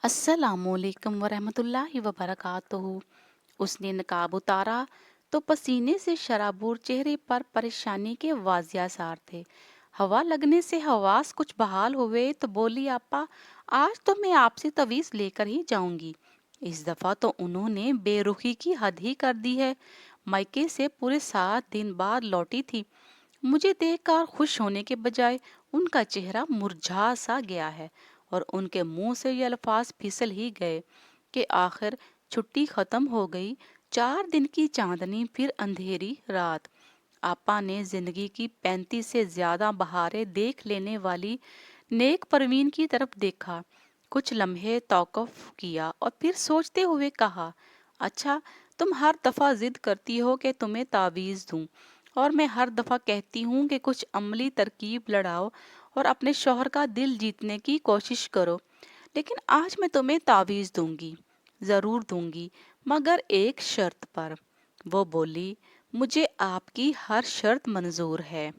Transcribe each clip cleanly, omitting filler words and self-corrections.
अस्सलामुअलैकुम वरहमतुल्लाहि वबरकातुहू। उसने नकाब उतारा तो पसीने से शराबूर चेहरे पर परेशानी के वाजिया आसार थे। हवा लगने से हवास कुछ बहाल हुए तो बोली, आपा आज तो मैं आपसे तवीज लेकर ही जाऊंगी। इस दफा तो उन्होंने बेरुखी की हद ही कर दी है। मायके से पूरे 7 दिन बाद लौटी थी। मुझे देखकर खुश होने के बजाय उनका चेहरा मुरझा सा गया है और उनके मुंह से ये अल्फाज फिसल ही गए कि आखिर छुट्टी खत्म हो गई। 4 दिन की चांदनी फिर अंधेरी रात। आपा ने जिंदगी की 35 से ज्यादा बहारें देख लेने वाली नेक परवीन की तरफ देखा, कुछ लम्हे तौकफ किया और फिर सोचते हुए कहा, अच्छा, तुम हर दफा जिद करती हो कि तुम्हें तावीज दूं और मैं हर दफा कहती हूँ कि कुछ अमली तरकीब लड़ाओ और अपने शौहर का दिल जीतने की कोशिश करो। लेकिन आज मैं तुम्हें तावीज दूंगी, जरूर दूंगी, मगर एक शर्त पर। वो बोली, मुझे आपकी हर शर्त मंजूर है।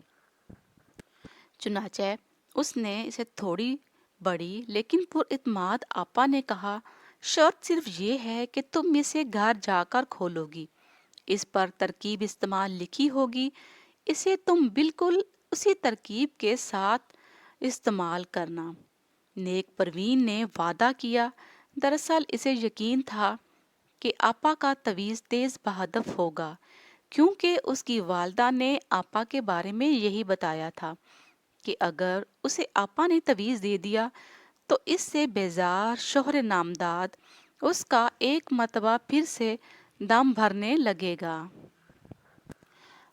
चुनाचे उसने इसे थोड़ी बड़ी लेकिन पुरइत्माद आपा ने कहा, शर्त सिर्फ ये है कि तुम इसे घर जाकर खोलोगी। इस पर तरकीब इस्तेमाल लिखी होगी। इसे तुम बिल्कुल उसी तरकीब के साथ इस्तेमाल करना। नेक परवीन ने वादा किया। दरअसल इसे यकीन था कि आपा का तवीज़ तेज बहदफ होगा, क्योंकि उसकी वालदा ने आपा के बारे में यही बताया था कि अगर उसे आपा ने तवीज़ दे दिया तो इससे बेजार शोहर नामदाद उसका एक मर्तबा फिर से दम भरने लगेगा।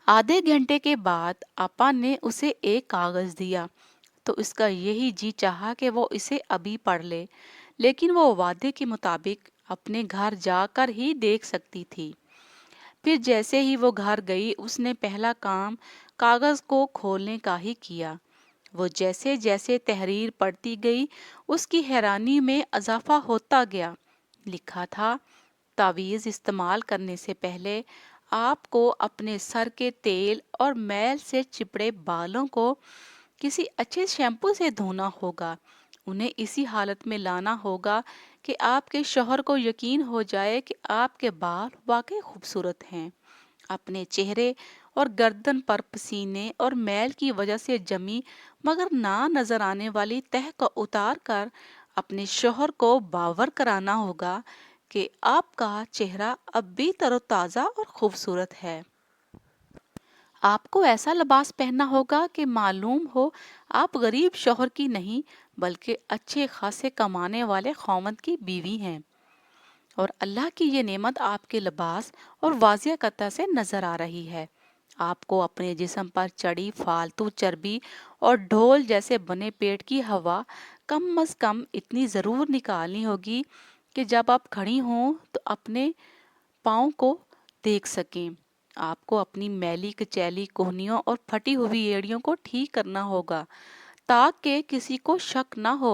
आधे घंटे के बाद आपा ने उसे एक कागज दिया तो इसका यही जी चाहा कि वो इसे अभी पढ़ ले, लेकिन वो वादे के मुताबिक अपने घर जाकर ही देख सकती थी। फिर जैसे ही वो घर गई उसने पहला काम कागज को खोलने का ही किया। वो जैसे जैसे तहरीर पढ़ती गई उसकी हैरानी में इजाफा होता गया। लिखा था, तावीज़ इस्तेमाल करने से पहले आपको अपने सर के तेल और मैल से चिपड़े बालों को किसी अच्छे शैम्पू से धोना होगा। उन्हें इसी हालत में लाना होगा कि आपके शौहर को यकीन हो जाए कि आपके बाल वाकई खूबसूरत हैं। अपने चेहरे और गर्दन पर पसीने और मैल की वजह से जमी मगर ना नजर आने वाली तह को उतार कर अपने शौहर को बावर कराना होगा कि आपका चेहरा अब भी तरोताज़ा और खूबसूरत है। आपको ऐसा लिबास पहनना होगा कि मालूम हो आप गरीब शौहर की नहीं बल्कि अच्छे खासे कमाने वाले खौमंद की बीवी हैं, और अल्लाह की ये नेमत आपके लिबास और वाजिया कता से नजर आ रही है। आपको अपने जिस्म पर चढ़ी फालतू चर्बी और ढोल जैसे बने पेट की हवा कम अज कम इतनी जरूर निकालनी होगी कि जब आप खड़ी हों तो अपने पाँव को देख सकें। आपको अपनी मैली कचैली कोहनियों और फटी हुई एड़ियों को ठीक करना होगा ताकि किसी को शक ना हो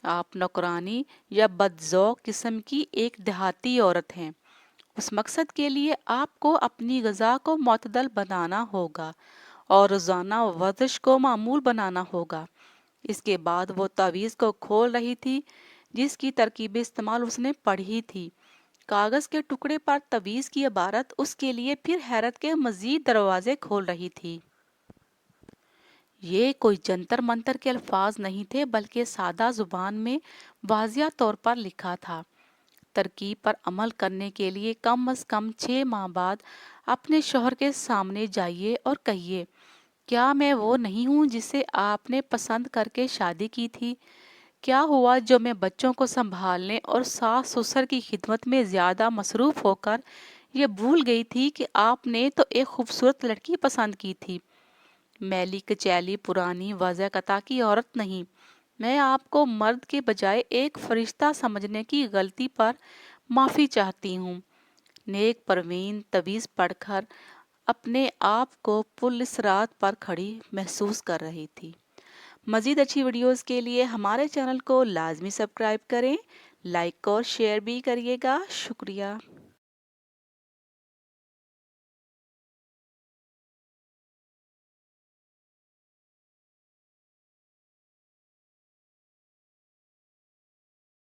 आप नौकरानी या बदज़ौक किस्म की एक देहाती औरत हैं। उस मकसद के लिए आपको अपनी ग़िज़ा को मुतदल बनाना होगा और रोज़ाना वर्जिश को मामूल बनाना होगा। इसके बाद वो तावीज़ को खोल रही थी जिसकी तरकीब इस्तेमाल उसने पढ़ी थी। कागज के टुकड़े पर तवीज़ की इबारत उसके लिए फिर हैरत के मजीद दरवाजे खोल रही थी। ये कोई जंतर मंतर के अल्फाज नहीं थे बल्कि सादा जुबान में वाजिया तौर पर लिखा था। तरकीब पर अमल करने के लिए कम अज कम 6 माह बाद अपने शौहर के सामने जाइए और कहिए, क्या मैं वो नहीं हूँ जिसे आपने पसंद करके शादी की थी? क्या हुआ जो मैं बच्चों को संभालने और सास ससुर की खिदमत में ज्यादा मसरूफ होकर ये भूल गई थी कि आपने तो एक खूबसूरत लड़की पसंद की थी। मैली कचैली पुरानी वज़ा कता की औरत नहीं। मैं आपको मर्द के बजाय एक फरिश्ता समझने की गलती पर माफ़ी चाहती हूँ। नेक परवीन तवीज़ पढ़कर अपने आप को पुलिस रात पर खड़ी महसूस कर रही थी। मज़ीद अच्छी वीडियोस के लिए हमारे चैनल को लाजमी सब्सक्राइब करें, लाइक और शेयर भी करिएगा। शुक्रिया।